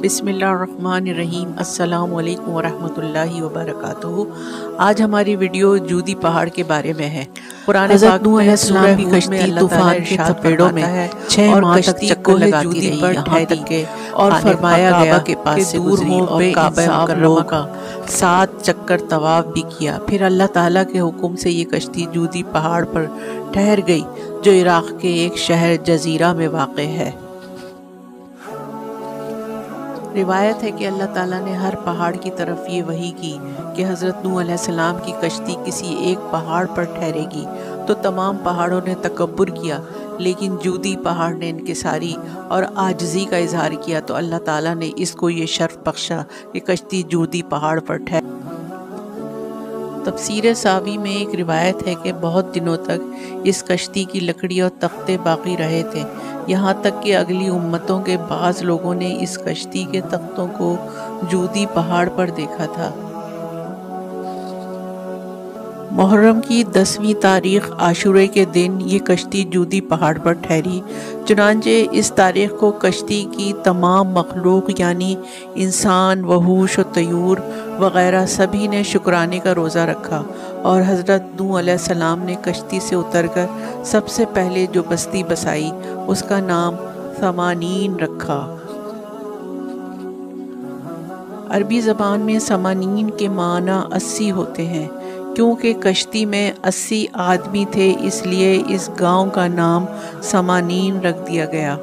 बिस्मिल्लाहिर्रहमानिर्रहीम। अस्सलाम वालेकुम वरहमतुल्लाहि वबरकातुहू। आज हमारी वीडियो जूदी पहाड़ के बारे में है। कुरान पाक में सूरह की कश्ती तूफान के थपेड़ों में 6 माह तक चक्कर लगाती रही, यहाँ तक के और फरमाया गया के पास से दूर हो और काबा मुकर्रमा का 7 चक्कर तवाफ भी किया। फिर अल्लाह ताला के हुक्म से ये कश्ती जूदी पहाड़ पर ठहर गई, जो इराक के एक शहर जजीरा में वाक़ है। रिवायत है कि अल्लाह ताला ने हर पहाड़ की तरफ ये वही की कि हज़रत नूह अलैहिस्सलाम की कश्ती किसी एक पहाड़ पर ठहरेगी, तो तमाम पहाड़ों ने तकब्बुर किया, लेकिन जूदी पहाड़ ने इनकिसारी और आजिज़ी का इजहार किया, तो अल्लाह ताला ने इसको ये शर्फ बख्शा कि कश्ती जूदी पहाड़ पर ठहर। तफसीर सावी में एक रिवायत है कि बहुत दिनों तक इस कश्ती की लकड़ी और तख्ते बाकी रहे थे, यहाँ तक कि अगली उम्मतों के बाज़ लोगों ने इस कश्ती के तख्तों को जूदी पहाड़ पर देखा था। मुहर्रम की 10वीं तारीख आशूरे के दिन ये कश्ती जूदी पहाड़ पर ठहरी। चुनांचे इस तारीख को कश्ती की तमाम मखलूक यानी इंसान, वहूश और तयूर वग़ैरह सभी ने शुक्राने का रोज़ा रखा, और हज़रत नूह अलैहिस्सलाम ने कश्ती से उतरकर सबसे पहले जो बस्ती बसाई उसका नाम समानीन रखा। अरबी ज़बान में समानीन के माना 80 होते हैं। क्योंकि कश्ती में 80 आदमी थे, इसलिए इस गांव का नाम समानीन रख दिया गया।